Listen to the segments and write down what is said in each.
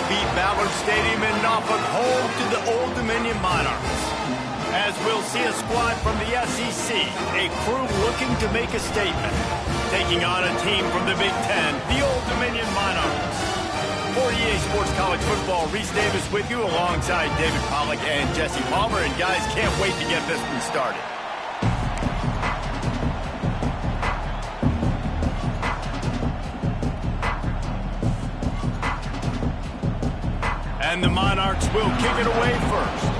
beat Ballard Stadium in Norfolk home to the Old Dominion Monarchs. As we'll see a squad from the SEC, a crew looking to make a statement, taking on a team from the Big Ten, the Old Dominion Monarchs. For EA Sports College Football, Reese Davis with you alongside David Pollack and Jesse Palmer. And guys, can't wait to get this one started. And the Monarchs will kick it away first.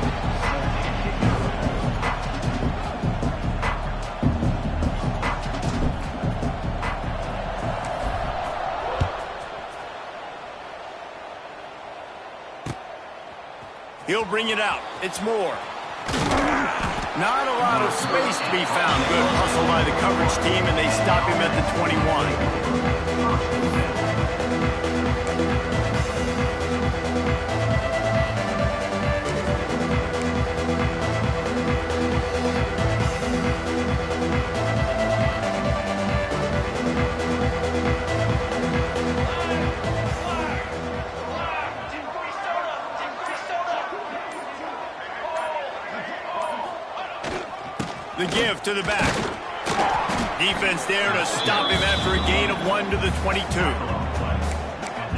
He'll bring it out. It's Moore. Not a lot of space to be found. Good hustle by the coverage team, and they stop him at the 21. The give to the back. Defense there to stop him after a gain of 1 to the 22.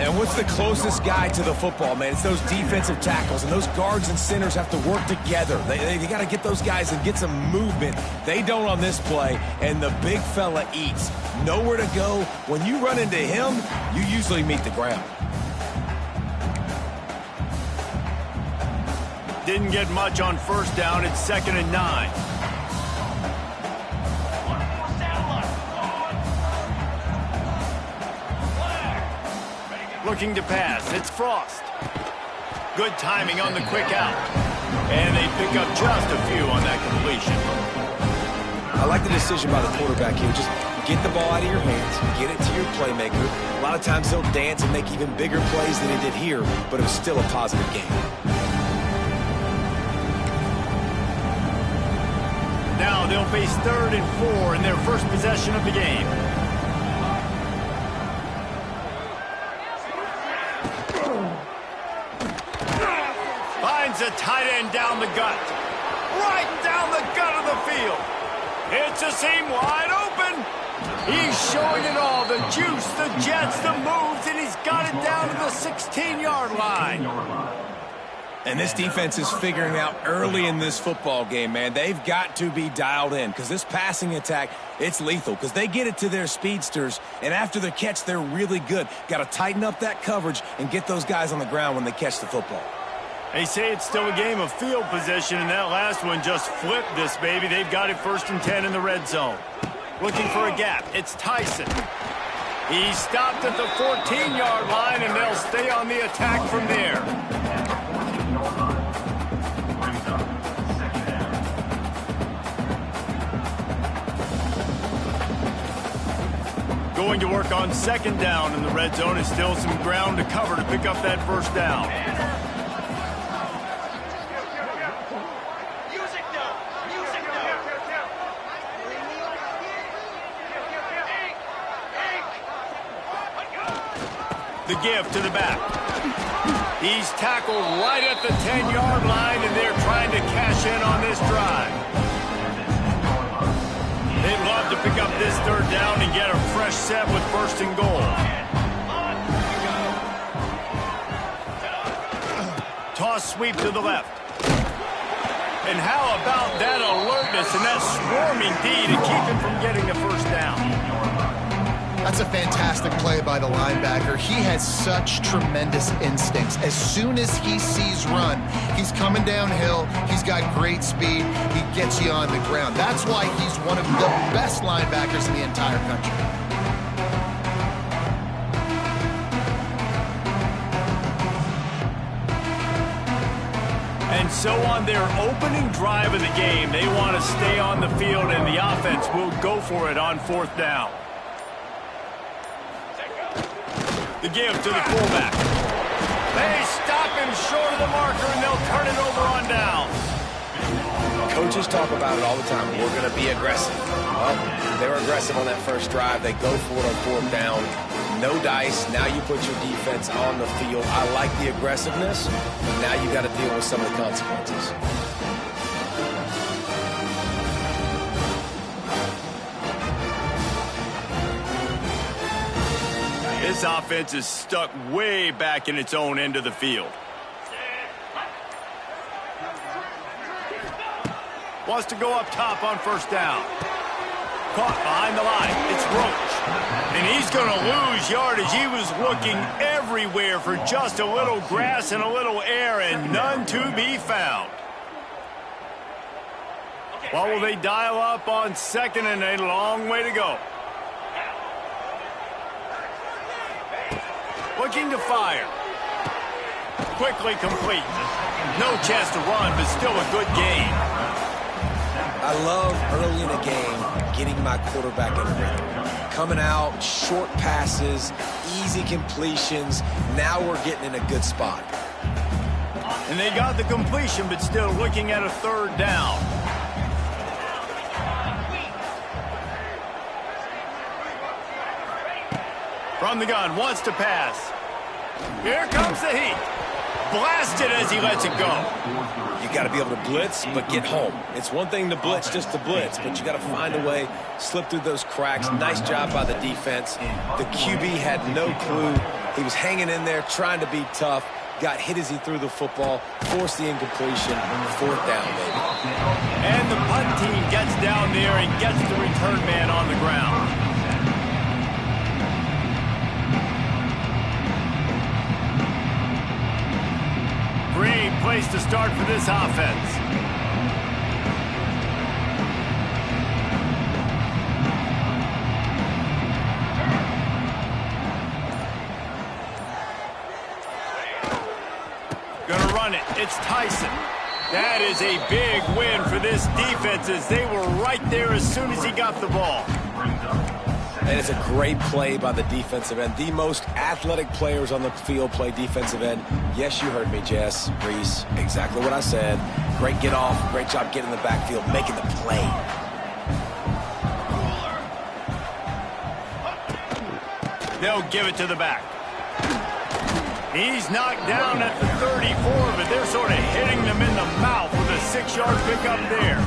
And what's the closest guy to the football, man? It's those defensive tackles, and those guards and centers have to work together. They got to get those guys and get some movement. They don't on this play, and the big fella eats. Nowhere to go. When you run into him, you usually meet the ground. Didn't get much on first down. It's 2nd and 9. Looking to pass. It's Frost. Good timing on the quick out. And they pick up just a few on that completion. I like the decision by the quarterback here. Just get the ball out of your hands, get it to your playmaker. A lot of times he'll dance and make even bigger plays than he did here, but it was still a positive game. Now they'll face 3rd and 4 in their first possession of the game. Finds a tight end down the gut. Right down the gut of the field. It's a seam wide open. He's showing it all. The juice, the jets, the moves, and he's got it down to the 16-yard line. And this defense is figuring out early in this football game, man. They've got to be dialed in because this passing attack, it's lethal because they get it to their speedsters, and after the catch, they're really good. Got to tighten up that coverage and get those guys on the ground when they catch the football. They say it's still a game of field position, and that last one just flipped this baby. They've got it 1st and 10 in the red zone. Looking for a gap. It's Tyson. He stopped at the 14-yard line, and they'll stay on the attack from there. Going to work on 2nd down in the red zone. Is still some ground to cover to pick up that 1st down. The give to the back. He's tackled right at the 10-yard line, and they're trying to cash in on this drive. They'd love to pick up this 3rd down and get a fresh set with 1st and goal. Toss sweep to the left. And how about that alertness and that swarming D to keep him from getting the 1st down? That's a fantastic play by the linebacker. He has such tremendous instincts. As soon as he sees run, he's coming downhill. He's got great speed. He gets you on the ground. That's why he's one of the best linebackers in the entire country. And so on their opening drive of the game, they want to stay on the field, and the offense will go for it on 4th down. The give to the fullback. They stop him short of the marker, and they'll turn it over on downs. Coaches talk about it all the time. We're going to be aggressive. Well, they were aggressive on that first drive. They go for it on 4th down. No dice. Now you put your defense on the field. I like the aggressiveness, but now you got to deal with some of the consequences. This offense is stuck way back in its own end of the field. Wants to go up top on first down. Caught behind the line. It's Roach. And he's going to lose yardage. He was looking everywhere for just a little grass and a little air, and none to be found. What will they dial up on second and a long way to go? Looking to fire. Quickly complete. No chance to run, but still a good game. I love early in a game getting my quarterback in the rhythm. Coming out, short passes, easy completions. Now we're getting in a good spot. And they got the completion, but still looking at a third down. From the gun, wants to pass. Here comes the heat. Blasted as he lets it go. You got to be able to blitz, but get home. It's one thing to blitz just to blitz, but you got to find a way, slip through those cracks. Nice job by the defense. The QB had no clue. He was hanging in there, trying to be tough. Got hit as he threw the football, forced the incompletion. Fourth down, baby. And the punt team gets down there and gets the return man on the ground. Great place to start for this offense. Gonna run it. It's Tyson. That is a big win for this defense as they were right there as soon as he got the ball. And it's a great play by the defensive end. The most athletic players on the field play defensive end. Yes, you heard me, Jess, Reese. Exactly what I said. Great get off. Great job getting in the backfield, making the play. They'll give it to the back. He's knocked down at the 34, but they're sort of hitting them in the mouth with a 6-yard pickup there.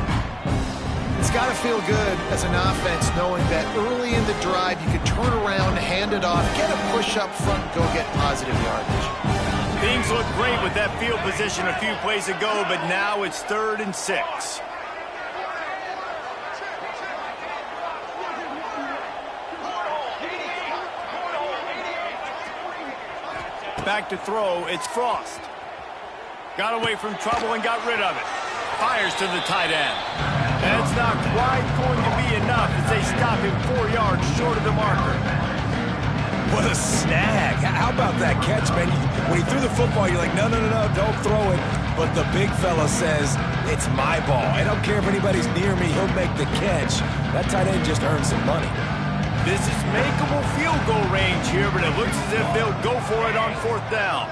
It's got to feel good as an offense knowing that early in the drive you could turn around, hand it off, get a push up front, go get positive yardage. Things look great with that field position a few plays ago, but now it's 3rd and 6. Back to throw, it's Frost. Got away from trouble and got rid of it. Fires to the tight end. That's not quite going to be enough as they stop him 4 yards short of the marker. What a snag. How about that catch, man? When he threw the football, you're like, no, don't throw it. But the big fella says, it's my ball. I don't care if anybody's near me, he'll make the catch. That tight end just earned some money. This is makeable field goal range here, but it looks as if they'll go for it on 4th down.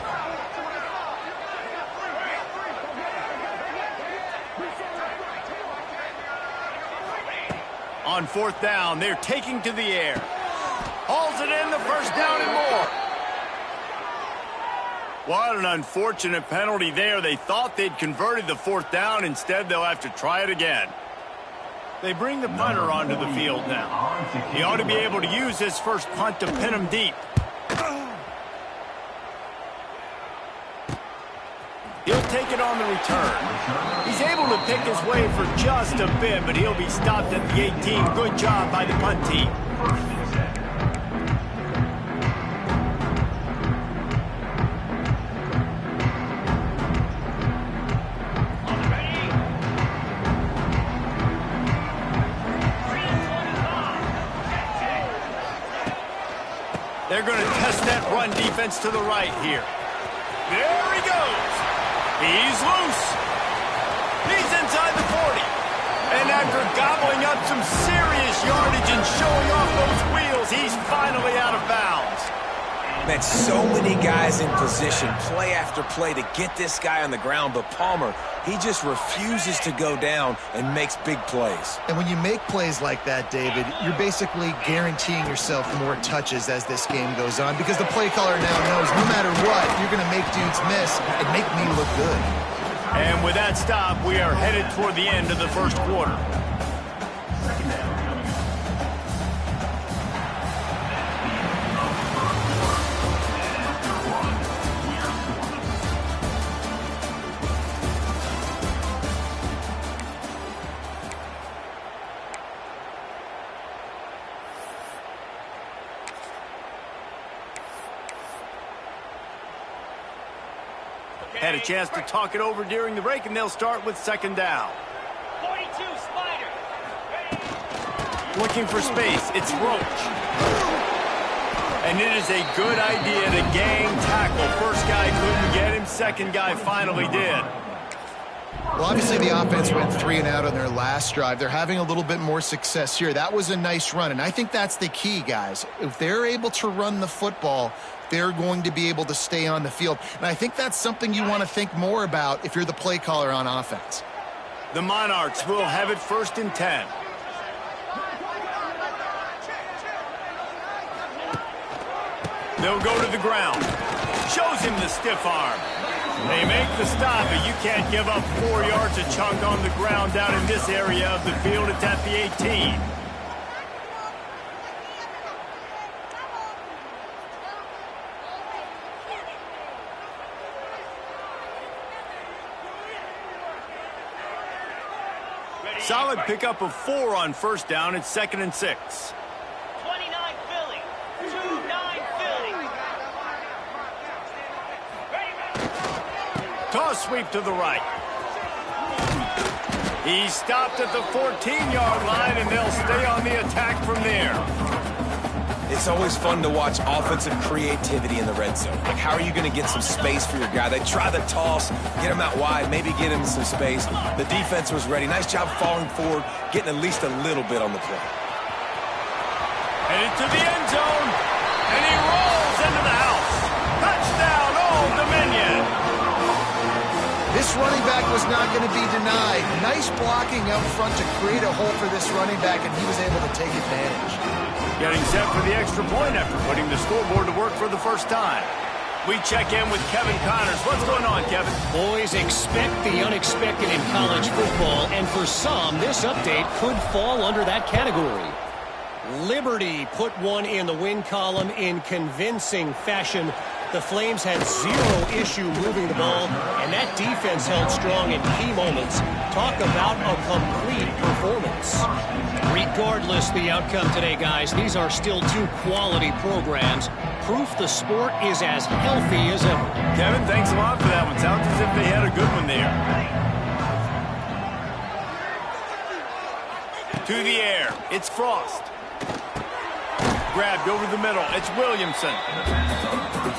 On 4th down, they're taking to the air. Hauls it in, the first down and more. What an unfortunate penalty there. They thought they'd converted the 4th down. Instead, they'll have to try it again. They bring the punter onto the field now. He ought to be able to use his first punt to pin him deep. He'll take it on the return. He's able to pick his way for just a bit, but he'll be stopped at the 18. Good job by the punt team. They're going to test that run defense to the right here. There he goes. He's loose. He's inside the 40. And after gobbling up some serious yardage and showing off those wheels, he's finally out of bounds. Man, so many guys in position, play after play to get this guy on the ground, but Palmer, he just refuses to go down and makes big plays. And when you make plays like that, David, you're basically guaranteeing yourself more touches as this game goes on, because the play caller now knows no matter what, you're going to make dudes miss and make me look good. And with that stop, we are headed toward the end of the first quarter. Had a chance to talk it over during the break, and they'll start with second down. 42, Spider. Looking for space, it's Roach. And it is a good idea to gang tackle. First guy couldn't get him, second guy finally did. Well, obviously the offense went 3 and out on their last drive. They're having a little bit more success here. That was a nice run, and I think that's the key, guys. If they're able to run the football, they're going to be able to stay on the field. And I think that's something you want to think more about if you're the play caller on offense. The Monarchs will have it 1st and 10. They'll go to the ground. Shows him the stiff arm. They make the stop, but you can't give up 4 yards a chunk on the ground down in this area of the field. It's at the 18. Solid pickup of 4 on first down. It's 2nd and 6. 29 Philly. 2-9 Philly. Toss sweep to the right. He's stopped at the 14-yard line, and they'll stay on the attack from there. It's always fun to watch offensive creativity in the red zone. Like, how are you going to get some space for your guy? They try the toss, get him out wide, maybe get him some space. The defense was ready. Nice job falling forward, getting at least a little bit on the play. Headed to the end zone, and he rolls into the house. Touchdown, Old Dominion. This running back was not going to be denied. Nice blocking up front to create a hole for this running back, and he was able to take advantage. Getting set for the extra point after putting the scoreboard to work for the first time. We check in with Kevin Connors. What's going on, Kevin? Boys, expect the unexpected in college football, and for some, this update could fall under that category. Liberty put one in the win column in convincing fashion. The Flames had 0 issue moving the ball, and that defense held strong in key moments. Talk about a complete performance. Regardless the outcome today, guys, these are still 2 quality programs. Proof the sport is as healthy as ever. Kevin, thanks a lot for that one. Sounds as if they had a good one there. To the air, it's Frost. Grabbed over the middle, it's Williamson.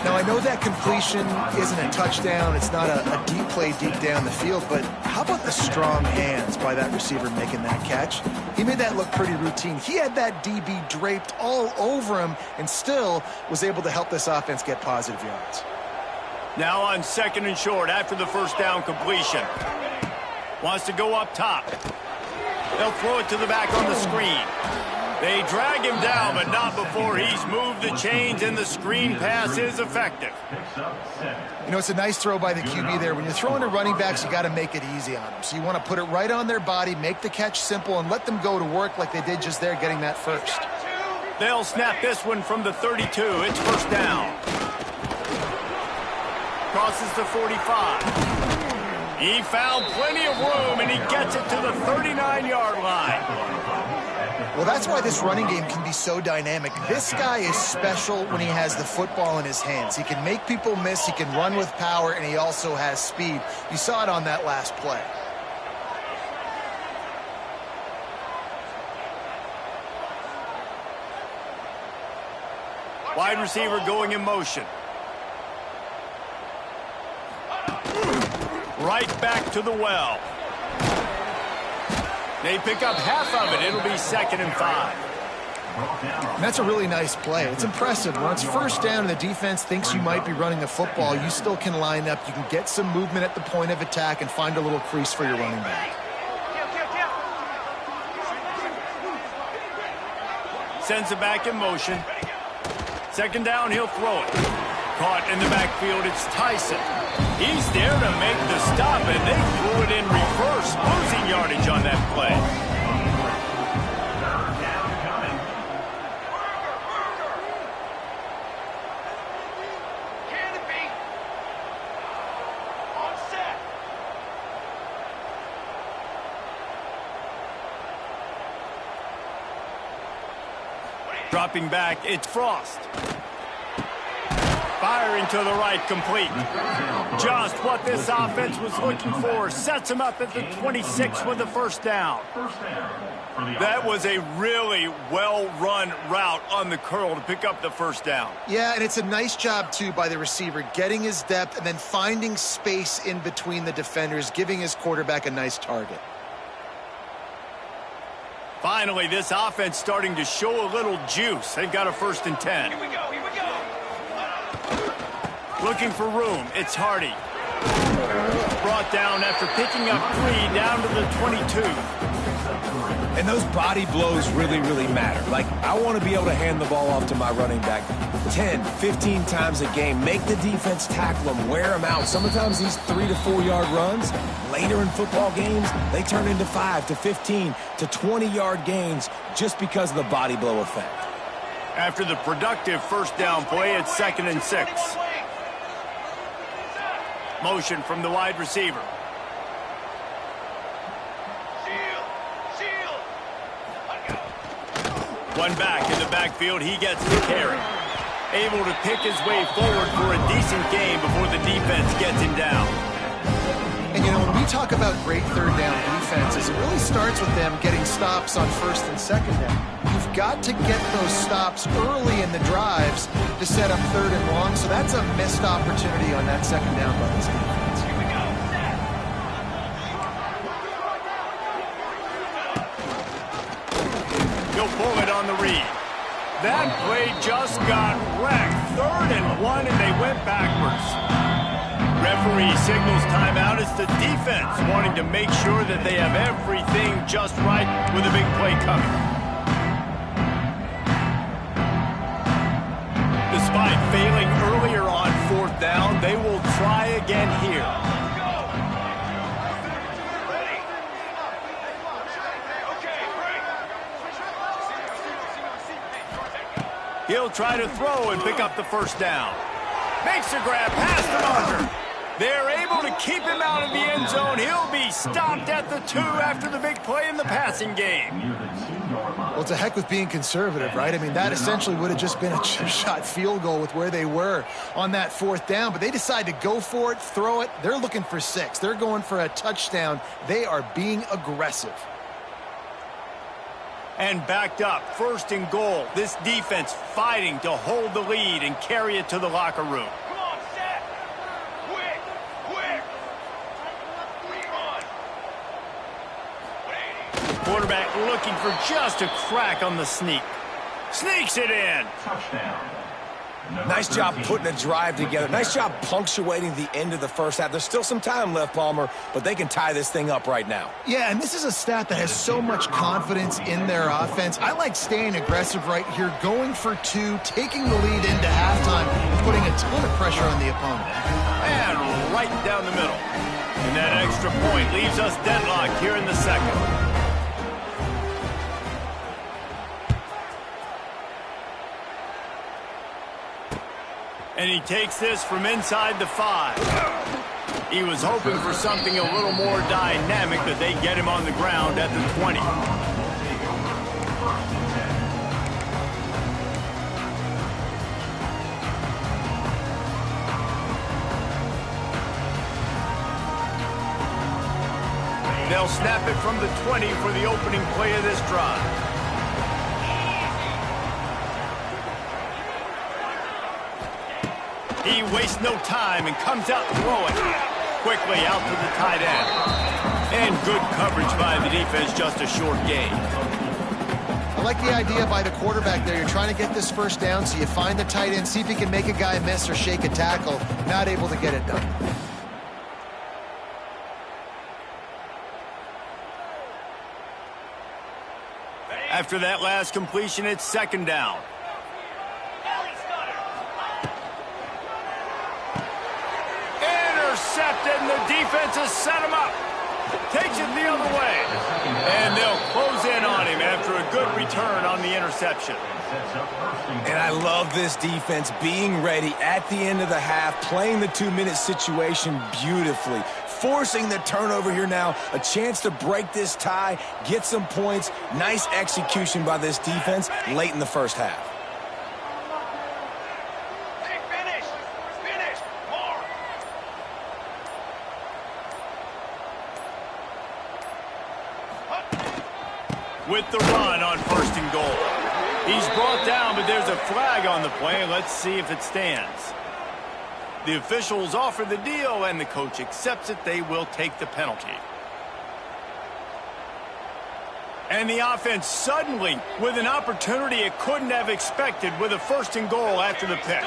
Now, I know that completion isn't a touchdown. It's not a deep play deep down the field, but how about the strong hands by that receiver making that catch? He made that look pretty routine. He had that DB draped all over him and still was able to help this offense get positive yards. Now on 2nd and short after the first down completion. Wants to go up top. They'll throw it to the back on the screen. They drag him down, but not before he's moved the chains, and the screen pass is effective. You know, it's a nice throw by the QB there. When you're throwing to running backs, you got to make it easy on them. So you want to put it right on their body, make the catch simple, and let them go to work like they did just there, getting that first. They'll snap this one from the 32. It's first down. Crosses the 45. He found plenty of room, and he gets it to the 39-yard line. Well, that's why this running game can be so dynamic. This guy is special when he has the football in his hands. He can make people miss, he can run with power, and he also has speed. You saw it on that last play. Wide receiver going in motion. Right back to the well. They pick up half of it. It'll be 2nd and 5. And that's a really nice play. It's impressive. When it's first down and the defense thinks you might be running the football, you still can line up. You can get some movement at the point of attack and find a little crease for your running back. Sends it back in motion. Second down, he'll throw it. Caught in the backfield, it's Tyson. He's there to make the stop, and they threw it in reverse, losing yardage on that play. Dropping back, it's Frost. Firing to the right, complete. Just what this offense was looking for. Sets him up at the 26 with the first down. That was a really well-run route on the curl to pick up the first down. Yeah, and it's a nice job, too, by the receiver, getting his depth and then finding space in between the defenders, giving his quarterback a nice target. Finally, this offense starting to show a little juice. They've got a 1st and 10. Here we go, here we go. Looking for room, it's Hardy. Brought down after picking up 3 down to the 22. And those body blows really, really matter. Like, I want to be able to hand the ball off to my running back 10, 15 times a game. Make the defense tackle them, wear them out. Sometimes these 3 to 4 yard runs, later in football games, they turn into 5 to 15 to 20 yard gains just because of the body blow effect. After the productive first down play, it's 2nd and 6. Motion from the wide receiver. One back in the backfield, he gets the carry. Able to pick his way forward for a decent game before the defense gets him down. And, you know, when we talk about great third down defenses, it really starts with them getting stops on 1st and 2nd down. You've got to get those stops early in the drives to set up 3rd and long, so that's a missed opportunity on that 2nd down by this defense. Here we go. He'll pull it on the read. That play just got wrecked. 3rd and 1, and they went backwards. Referee signals timeout. It's the defense wanting to make sure that they have everything just right with a big play coming. Despite failing earlier on 4th down, they will try again here. He'll try to throw and pick up the first down. Makes a grab past the marker. They're able to keep him out of the end zone. He'll be stopped at the 2 after the big play in the passing game. Well, it's a heck with being conservative, right? I mean, that essentially would have just been a chip shot field goal with where they were on that 4th down, but they decide to go for it, throw it. They're looking for 6. They're going for a touchdown. They are being aggressive. And backed up, 1st and goal. This defense fighting to hold the lead and carry it to the locker room. Come on, set. Quick, quick. Rerun. Quarterback looking for just a crack on the sneak. Sneaks it in. Nice job putting a drive together. Nice job punctuating the end of the first half. There's still some time left, Palmer, but they can tie this thing up right now. Yeah, and this is a stat that has so much confidence in their offense. I like staying aggressive right here, going for 2, taking the lead into halftime, and putting a ton of pressure on the opponent. And right down the middle. And that extra point leaves us deadlocked here in the 2nd. And he takes this from inside the 5. He was hoping for something a little more dynamic, but they get him on the ground at the 20. They'll snap it from the 20 for the opening play of this drive. He wastes no time and comes out throwing. Quickly out to the tight end. And good coverage by the defense, just a short gain. I like the idea by the quarterback there. You're trying to get this first down, so you find the tight end, see if he can make a guy miss or shake a tackle. Not able to get it done. After that last completion, it's second down. Intercepted, and the defense has set him up. Takes it the other way. And they'll close in on him after a good return on the interception. And I love this defense being ready at the end of the half, playing the 2-minute situation beautifully, forcing the turnover here now, a chance to break this tie, get some points. Nice execution by this defense late in the first half. With the run on first and goal. He's brought down, but there's a flag on the play. Let's see if it stands. The officials offer the deal, and the coach accepts it. They will take the penalty. And the offense suddenly, with an opportunity it couldn't have expected, with a first and goal after the pick.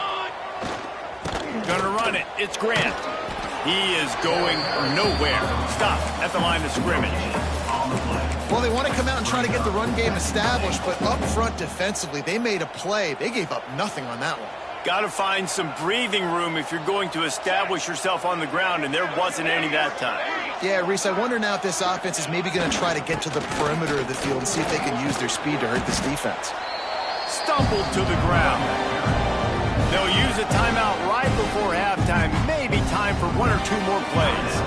Gonna run it. It's Grant. He is going nowhere. Stop at the line of scrimmage. Well, they want to come out and try to get the run game established, but up front defensively, they made a play. They gave up nothing on that one. Got to find some breathing room if you're going to establish yourself on the ground, and there wasn't any that time. Yeah, Reese, I wonder now if this offense is maybe going to try to get to the perimeter of the field and see if they can use their speed to hurt this defense. Stumbled to the ground. They'll use a timeout right before halftime. Maybe time for one or two more plays.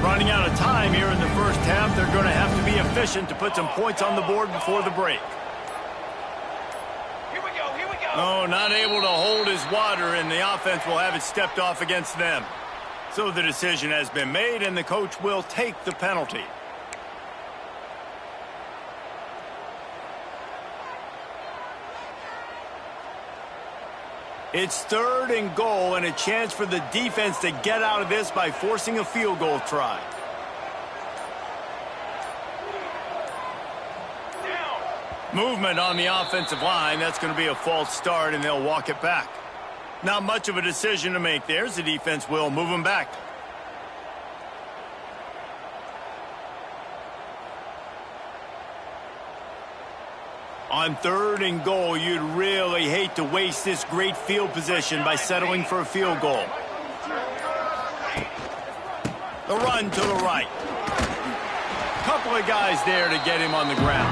Running out of time here in the first half. They're going to have to be efficient to put some points on the board before the break. Here we go, here we go. No, not able to hold his water, and the offense will have it stepped off against them. So the decision has been made, and the coach will take the penalty. It's third and goal, and a chance for the defense to get out of this by forcing a field goal try. Movement on the offensive line. That's going to be a false start, and they'll walk it back. Not much of a decision to make there, as the defense will move them back. On third and goal, you'd really hate to waste this great field position by settling for a field goal. The run to the right. Couple of guys there to get him on the ground.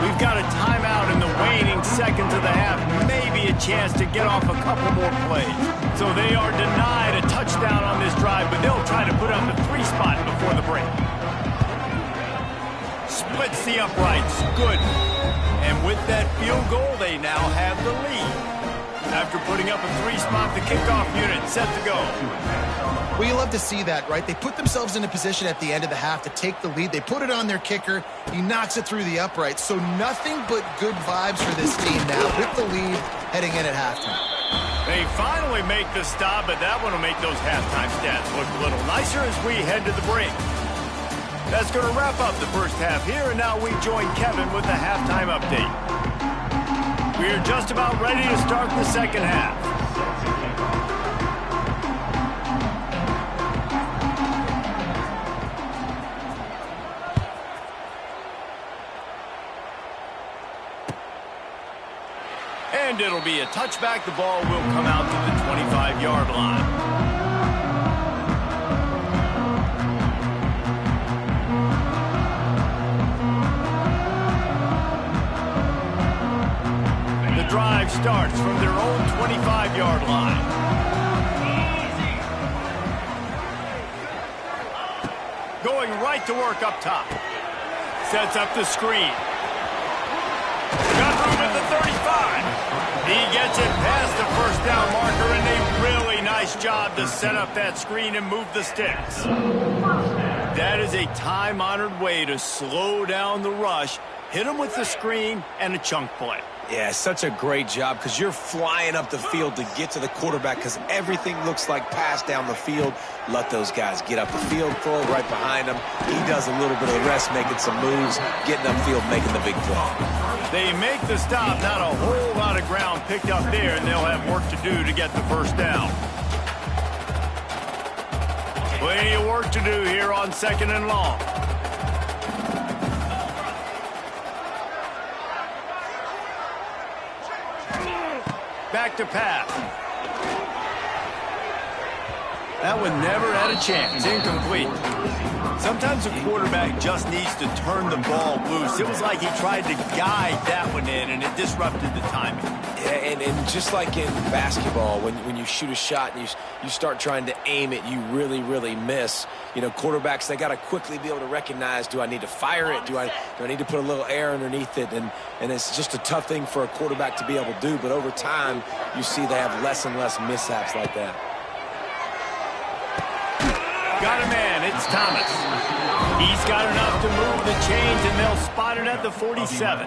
We've got a timeout in the waning seconds of the half. Maybe a chance to get off a couple more plays. So they are denied a touchdown on this drive, but they'll try to put up the 3 spot before the break. Splits the uprights. Good. And with that field goal, they now have the lead. After putting up a 3 spot, the kickoff unit set to go. Well, you love to see that, right? They put themselves in a position at the end of the half to take the lead. They put it on their kicker. He knocks it through the uprights. So nothing but good vibes for this team now with the lead heading in at halftime. They finally make the stop, but that one will make those halftime stats look a little nicer as we head to the break. That's going to wrap up the first half here, and now we join Kevin with the halftime update. We're just about ready to start the second half. And it'll be a touchback. The ball will come out to the 25-yard line. Drive starts from their own 25-yard line. Going right to work up top. Sets up the screen. Got room at the 35. He gets it past the first down marker, and a really nice job to set up that screen and move the sticks. That is a time-honored way to slow down the rush Hit him with the screen and a chunk play. Yeah, such a great job because you're flying up the field to get to the quarterback because everything looks like pass down the field. Let those guys get up the field, throw it right behind him. He does a little bit of the rest, making some moves, getting upfield, making the big play. They make the stop, not a whole lot of ground picked up there, and they'll have work to do to get the first down. Plenty of work to do here on 2nd and long. Back to pass. That one never had a chance. Incomplete. Sometimes a quarterback just needs to turn the ball loose. It was like he tried to guide that one in, and it disrupted the timing. Yeah, and just like in basketball, when you shoot a shot and you start trying to aim it, you really miss. You know, quarterbacks, they got to quickly be able to recognize, do I need to fire it? Do I need to put a little air underneath it? And it's just a tough thing for a quarterback to be able to do. But over time, you see they have less and less mishaps like that. Got a man. It's Thomas. He's got enough to move the chains, and they'll spot it at the 47.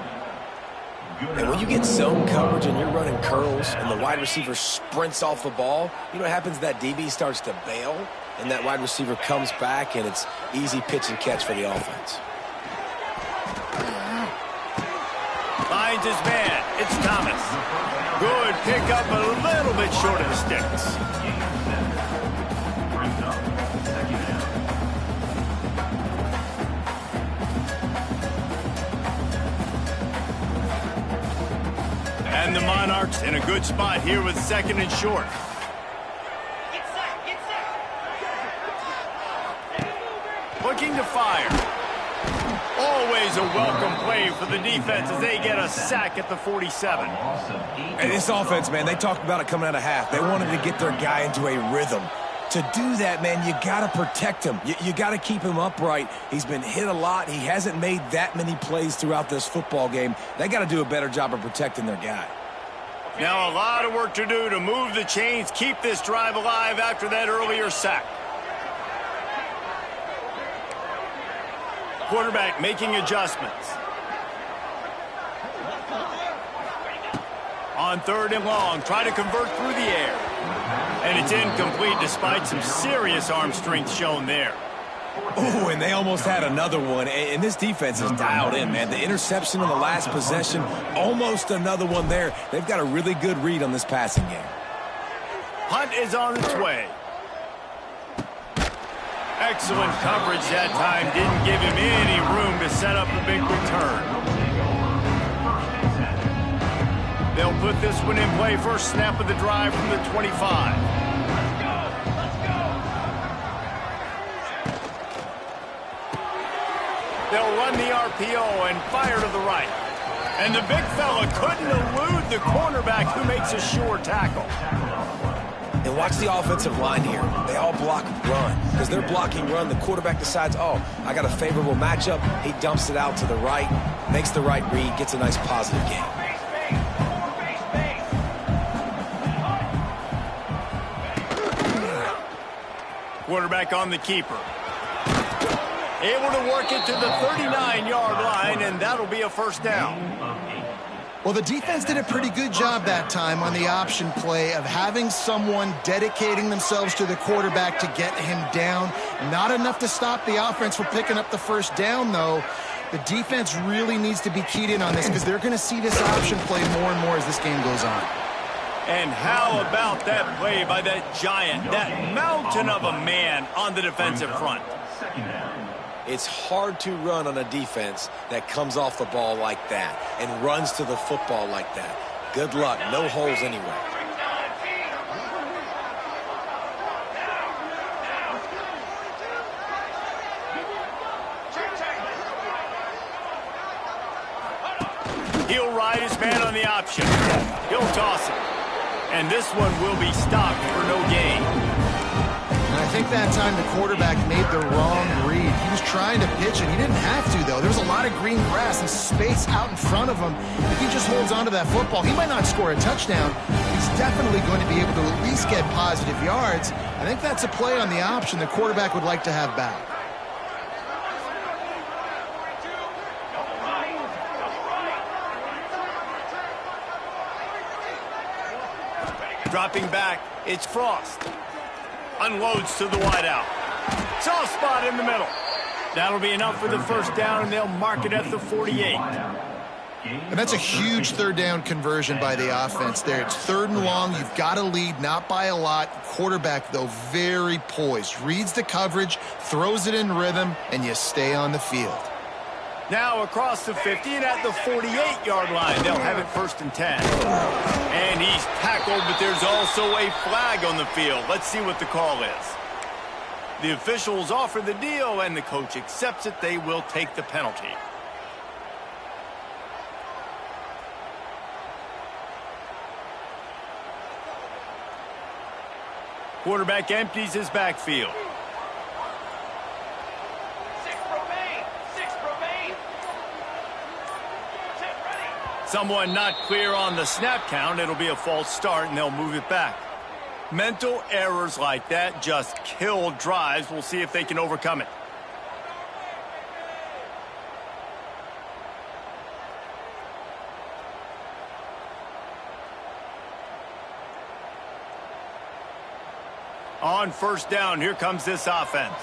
And when you get zone coverage and you're running curls and the wide receiver sprints off the ball, you know what happens? That DB starts to bail, and that wide receiver comes back, and it's easy pitch and catch for the offense. Finds his man. It's Thomas. Good pickup, a little bit short of the sticks. And the Monarchs in a good spot here with 2nd and short. Looking to fire. Always a welcome play for the defense as they get a sack at the 47. And this offense, man, they talked about it coming out of half. They wanted to get their guy into a rhythm. To do that, man, you got to protect him. You got to keep him upright. He's been hit a lot. He hasn't made that many plays throughout this football game. They got to do a better job of protecting their guy. Now a lot of work to do to move the chains, keep this drive alive after that earlier sack. Quarterback making adjustments. On 3rd and long, try to convert through the air. And it's incomplete despite some serious arm strength shown there. Oh, and they almost had another one. And this defense is dialed in, man. The interception on the last possession, almost another one there. They've got a really good read on this passing game. Hunt is on its way. Excellent coverage that time. Didn't give him any room to set up a big return. They'll put this one in play. First snap of the drive from the 25. They'll run the RPO and fire to the right. And the big fella couldn't elude the cornerback who makes a sure tackle. And watch the offensive line here. They all block run. Because they're blocking run, the quarterback decides, oh, I got a favorable matchup. He dumps it out to the right, makes the right read, gets a nice positive gain. Quarterback on the keeper. Able to work it to the 39-yard line, and that'll be a first down. Well, the defense did a pretty good job that time on the option play of having someone dedicating themselves to the quarterback to get him down. Not enough to stop the offense from picking up the first down, though. The defense really needs to be keyed in on this because they're going to see this option play more and more as this game goes on. And how about that play by that giant, that mountain of a man on the defensive front? It's hard to run on a defense that comes off the ball like that and runs to the football like that. Good luck. No holes anywhere. He'll ride his man on the option. He'll toss it. And this one will be stopped for no gain. And I think that time the quarterback made the wrong read. He was trying to pitch it. He didn't have to, though. There was a lot of green grass and space out in front of him. If he just holds on to that football, he might not score a touchdown. He's definitely going to be able to at least get positive yards. I think that's a play on the option the quarterback would like to have back. Dropping back, it's Frost. Unloads to the wideout. Soft spot in the middle. That'll be enough for the first down, and they'll mark it at the 48. And that's a huge third down conversion by the offense there. It's 3rd and long. You've got to lead, not by a lot. Quarterback, though, very poised. Reads the coverage, throws it in rhythm, and you stay on the field. Now across the 50 and at the 48-yard line. They'll have it 1st and 10. And he's tackled, but there's also a flag on the field. Let's see what the call is. The officials offer the deal, and the coach accepts it. They will take the penalty. Quarterback empties his backfield. 6 remain. 6 remain. Set ready. Someone not clear on the snap count. It'll be a false start, and they'll move it back. Mental errors like that just kill drives. We'll see if they can overcome it. On 1st down, here comes this offense.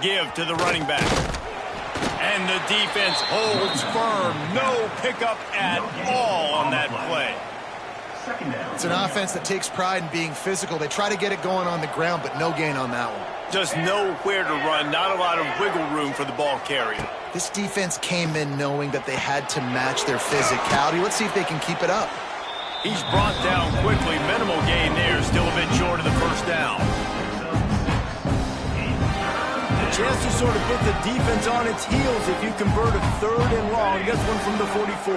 Give to the running back. And the defense holds firm. No pickup at all on that play. It's an offense that takes pride in being physical. They try to get it going on the ground, but no gain on that one. Just nowhere to run. Not a lot of wiggle room for the ball carrier. This defense came in knowing that they had to match their physicality. Let's see if they can keep it up. He's brought down quickly. Minimal gain there. Still a bit short of the 1st down. A chance to sort of put the defense on its heels if you convert a 3rd and long. This one from the 44.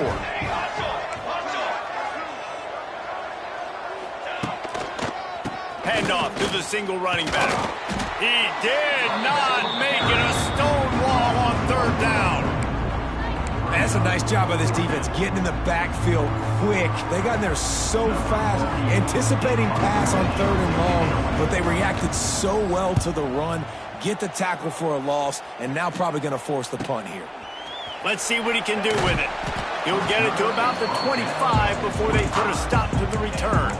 Handoff to the single running back. He did not make it a stone wall on 3rd down. That's a nice job by this defense, getting in the backfield quick. They got in there so fast, anticipating pass on 3rd and long, but they reacted so well to the run, get the tackle for a loss, and now probably going to force the punt here. Let's see what he can do with it. He'll get it to about the 25 before they put a stop to the return.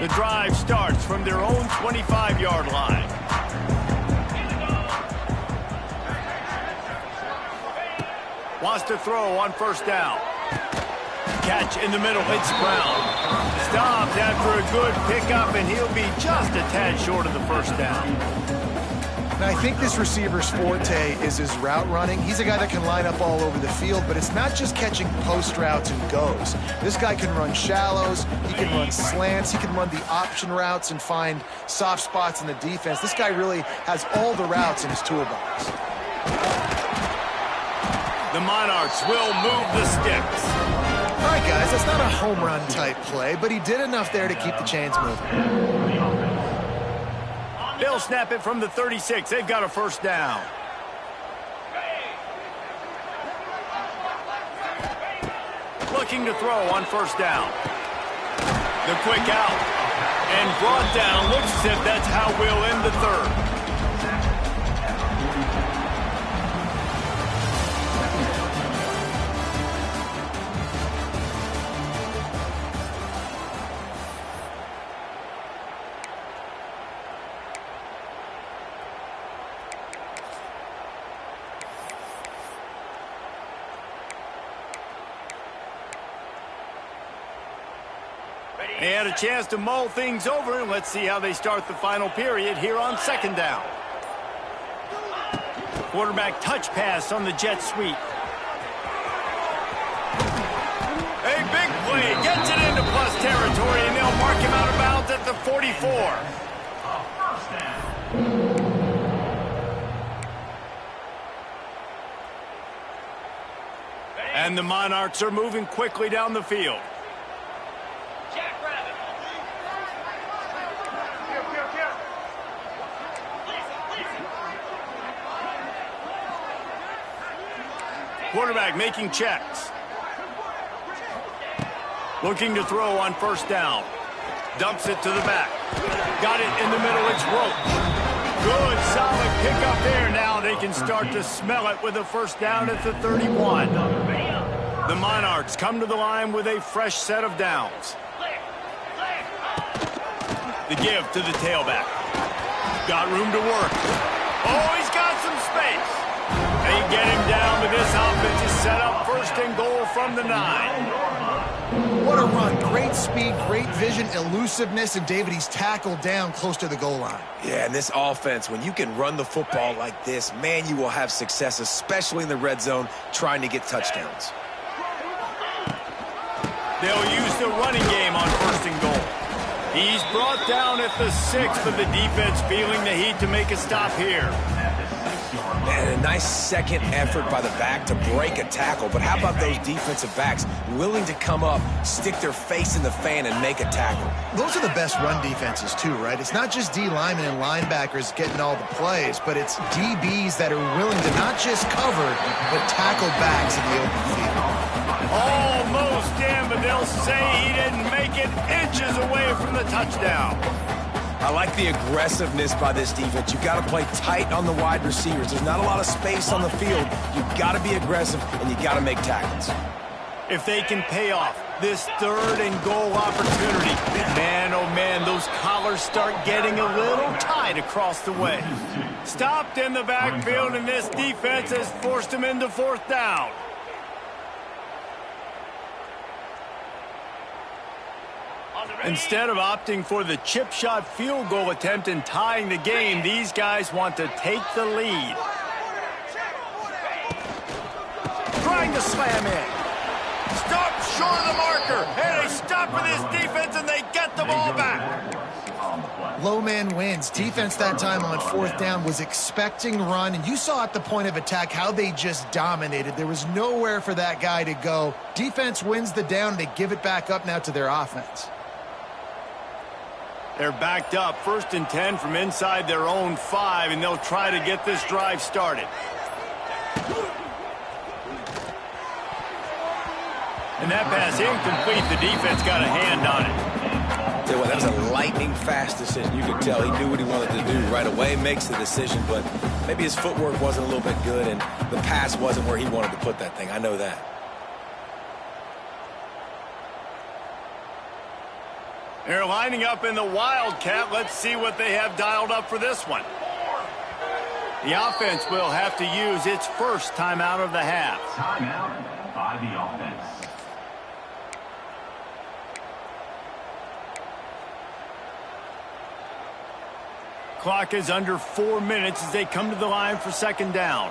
The drive starts from their own 25-yard line. Wants to throw on 1st down. Catch in the middle, it's Brown. Stopped after a good pickup, and he'll be just a tad short of the 1st down. Now, I think this receiver's forte is his route running. He's a guy that can line up all over the field, but it's not just catching post routes and goes. This guy can run shallows, he can run slants, he can run the option routes and find soft spots in the defense. This guy really has all the routes in his toolbox. The Monarchs will move the sticks. All right, guys, that's not a home run type play, but he did enough there to keep the chains moving. They'll snap it from the 36. They've got a 1st down. Looking to throw on 1st down. The quick out. And brought down. Looks as if that's how we'll end the 3rd. They had a chance to mull things over, and let's see how they start the final period here on 2nd down. Quarterback touch pass on the jet sweep. A big play, gets it into plus territory, and they'll mark him out of bounds at the 44. And the Monarchs are moving quickly down the field. Quarterback making checks. Looking to throw on first down. Dumps it to the back. Got it in the middle. It's Roach. Good, solid pickup there. Now they can start to smell it with a first down at the 31. The Monarchs come to the line with a fresh set of downs. The give to the tailback. Got room to work. Oh, he's got some space. They get him down, but this offense is set up first and goal from the 9. What a run. Great speed, great vision, elusiveness, and David, he's tackled down close to the goal line. Yeah, and this offense, when you can run the football like this, man, you will have success, especially in the red zone, trying to get touchdowns. They'll use the running game on first and goal. He's brought down at the 6, but the defense feeling the heat to make a stop here. And a nice second effort by the back to break a tackle. But how about those defensive backs willing to come up, stick their face in the fan, and make a tackle? Those are the best run defenses, too, right? It's not just D linemen and linebackers getting all the plays, but it's DBs that are willing to not just cover, but tackle backs in the open field. Almost in, but they'll say he didn't make it inches away from the touchdown. I like the aggressiveness by this defense. You've got to play tight on the wide receivers. There's not a lot of space on the field. You've got to be aggressive, and you've got to make tackles. If they can pay off this third and goal opportunity, man, oh man, those collars start getting a little tight across the way. Stopped in the backfield, and this defense has forced him into fourth down. Instead of opting for the chip shot field goal attempt and tying the game, these guys want to take the lead. Trying to slam in. Stop short of the marker. And they stop with this defense and they get the ball back. Low man wins. Defense that time on fourth down was expecting run, and you saw at the point of attack how they just dominated. There was nowhere for that guy to go. Defense wins the down. They give it back up now to their offense. They're backed up, 1st and 10 from inside their own 5, and they'll try to get this drive started. And that pass incomplete. The defense got a hand on it. Tell you what, that was a lightning-fast decision. You could tell he knew what he wanted to do right away, makes the decision, but maybe his footwork wasn't a little bit good, and the pass wasn't where he wanted to put that thing. I know that. They're lining up in the Wildcat. Let's see what they have dialed up for this one. The offense will have to use its first timeout of the half. Timeout by the offense. Clock is under 4 minutes as they come to the line for second down.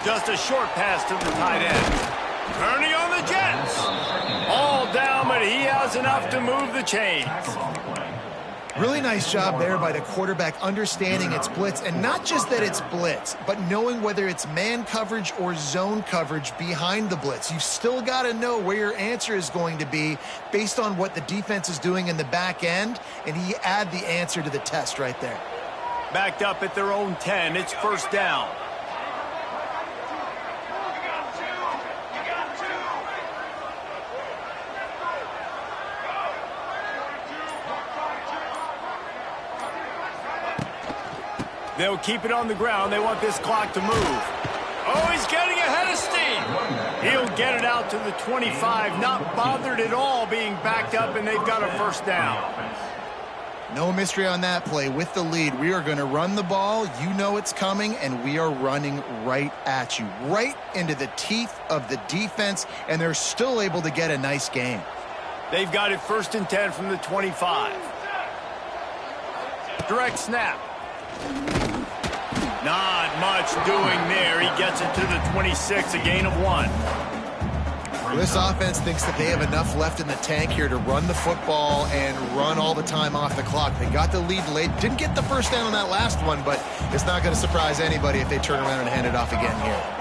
Just a short pass to the tight end. Turning on the Jets. All down, but he has enough to move the chains. Really nice job there by the quarterback understanding it's blitz, and not just that it's blitz, but knowing whether it's man coverage or zone coverage behind the blitz. You've still got to know where your answer is going to be based on what the defense is doing in the back end, and he add the answer to the test right there. Backed up at their own 10, it's first down. They'll keep it on the ground. They want this clock to move. Oh, he's getting ahead of steam. He'll get it out to the 25, not bothered at all being backed up, and they've got a first down. No mystery on that play. With the lead, we are going to run the ball. You know it's coming, and we are running right at you, right into the teeth of the defense, and they're still able to get a nice game. They've got it 1st and 10 from the 25. Direct snap. Not much doing there. He gets it to the 26, a gain of 1. This offense thinks that they have enough left in the tank here to run the football and run all the time off the clock. They got the lead late. Didn't get the first down on that last one, but it's not going to surprise anybody if they turn around and hand it off again here.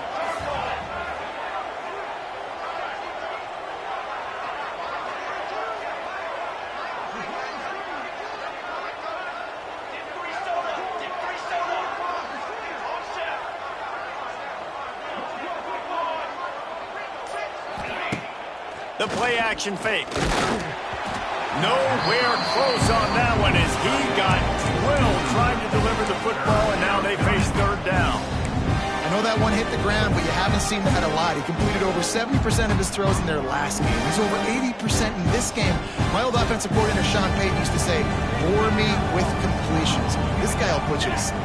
The play-action fake. Nowhere close on that one as he got drilled trying to deliver the football, and now they face third down. I know that one hit the ground, but you haven't seen that a lot. He completed over 70% of his throws in their last game. He's over 80% in this game. My old offensive coordinator, Sean Payton, used to say, bore me with completions. This guy will put you to sleep.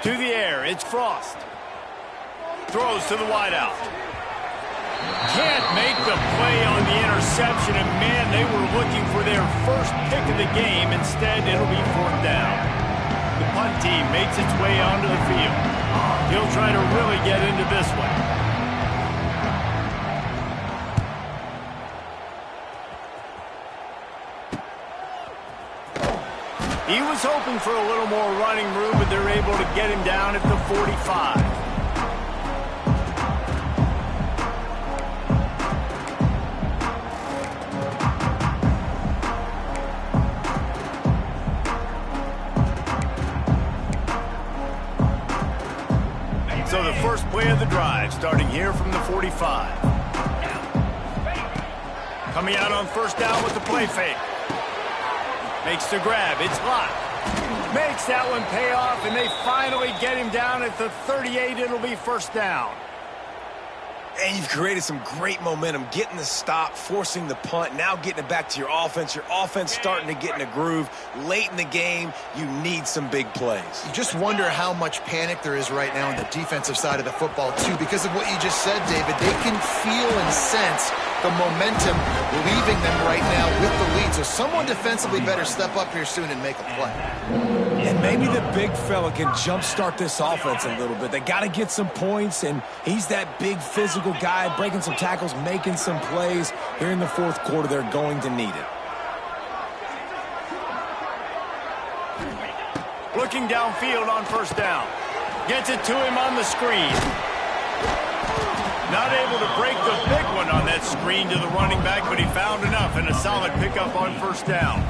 To the air, it's Frost. Throws to the wideout. Can't make the play on the interception, and man, they were looking for their first pick of the game. Instead, it'll be fourth down. The punt team makes its way onto the field. He'll try to really get into this one. He was hoping for a little more running room, but they're able to get him down at the 45. So the first play of the drive, starting here from the 45. Coming out on first down with the play fake. Makes the grab. It's locked. Makes that one pay off, and they finally get him down at the 38. It'll be first down. And you've created some great momentum, getting the stop, forcing the punt, now getting it back to your offense. Your offense starting to get in a groove. Late in the game, you need some big plays. You just wonder how much panic there is right now on the defensive side of the football, too, because of what you just said, David. They can feel and sense the momentum leaving them right now with the lead. So someone defensively better step up here soon and make a play. And maybe the big fella can jumpstart this offense a little bit. They got to get some points, and he's that big physical guy, breaking some tackles, making some plays. Here in the fourth quarter, they're going to need it. Looking downfield on first down. Gets it to him on the screen. Not able to break the big one on that screen to the running back, but he found enough and a solid pickup on first down.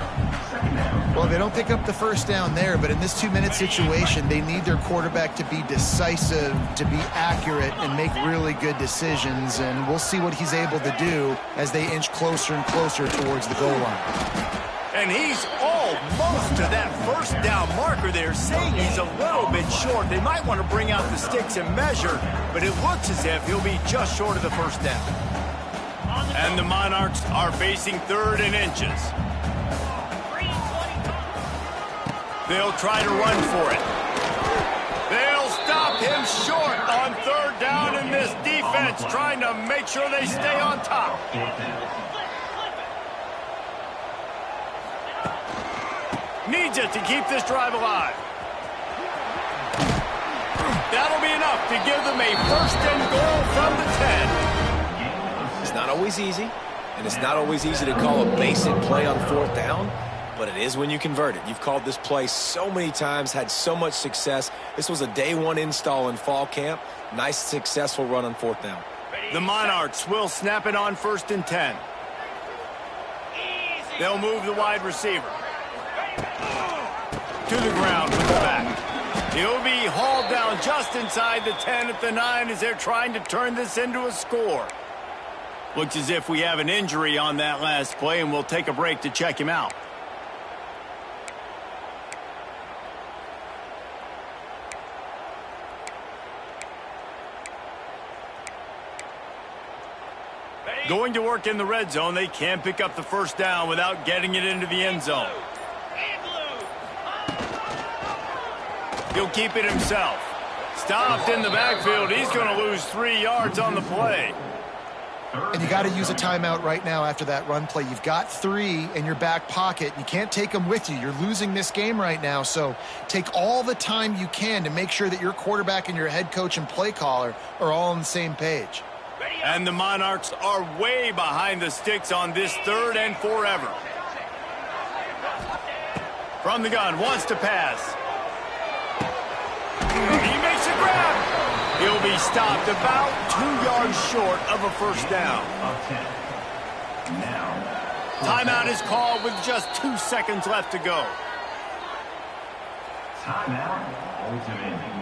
Well, they don't pick up the first down there, but in this 2-minute situation, they need their quarterback to be decisive, to be accurate, and make really good decisions. And we'll see what he's able to do as they inch closer and closer towards the goal line. And he's almost to that first down marker there, saying he's a little bit short. They might want to bring out the sticks and measure, but it looks as if he'll be just short of the first down. And the Monarchs are facing third and inches. They'll try to run for it. They'll stop him short on third down, and this defense trying to make sure they stay on top. Needs it to keep this drive alive. That'll be enough to give them a first and goal from the 10. It's not always easy, and it's not always easy to call a basic play on fourth down, but it is when you convert it. You've called this play so many times, had so much success. This was a day one install in fall camp. Nice, successful run on fourth down. The Monarchs will snap it on first and 10. They'll move the wide receiver to the ground with the back. He'll be hauled down just inside the 10 at the 9 as they're trying to turn this into a score. Looks as if we have an injury on that last play, and we'll take a break to check him out. Going to work in the red zone. They can't pick up the first down without getting it into the end zone. He'll keep it himself. Stopped in the backfield. He's going to lose 3 yards on the play. And you got to use a timeout right now after that run play. You've got 3 in your back pocket. You can't take them with you. You're losing this game right now. So take all the time you can to make sure that your quarterback and your head coach and play caller are all on the same page. And the Monarchs are way behind the sticks on this third and forever. From the gun, wants to pass. He makes a grab. He'll be stopped about 2 yards short of a first down. Now, Timeout is called with just 2 seconds left to go. Timeout, ultimate.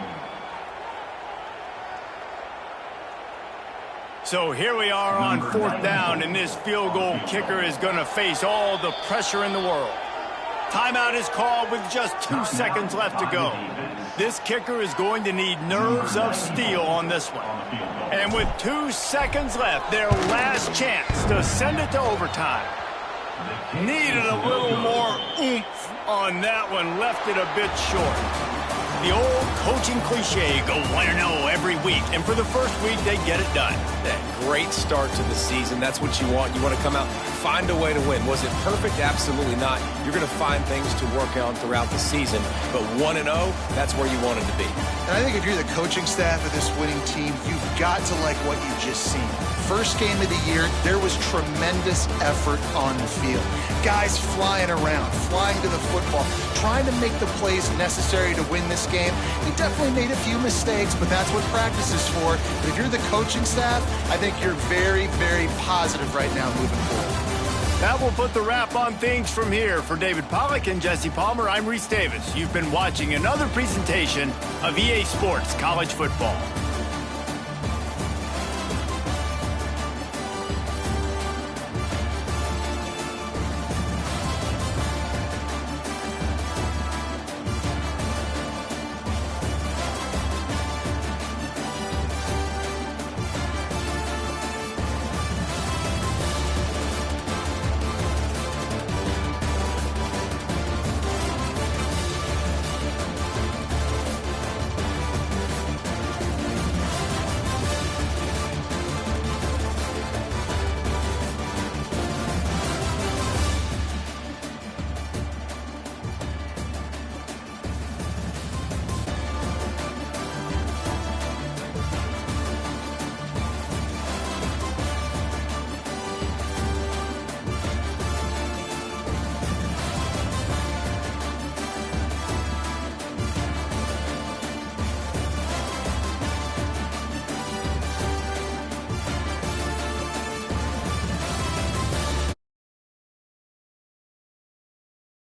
So here we are on 4th down, and this field goal kicker is going to face all the pressure in the world. Timeout is called with just 2 seconds left to go. This kicker is going to need nerves of steel on this one. And with 2 seconds left, their last chance to send it to overtime. Needed a little more oomph on that one, left it a bit short. The old coaching cliche, go 1-0 every week. And for the first week, they get it done. That great start to the season. That's what you want. You want to come out, find a way to win. Was it perfect? Absolutely not. You're going to find things to work on throughout the season. But 1-0, that's where you want it to be. And I think if you're the coaching staff of this winning team, you've got to like what you've just seen. First game of the year, there was tremendous effort on the field. Guys flying around, flying to the football, trying to make the plays necessary to win this game. He definitely made a few mistakes, but that's what practice is for. But if you're the coaching staff, I think you're very, very positive right now moving forward. That will put the wrap on things from here. For David Pollack and Jesse Palmer, I'm Reese Davis. You've been watching another presentation of EA Sports College Football.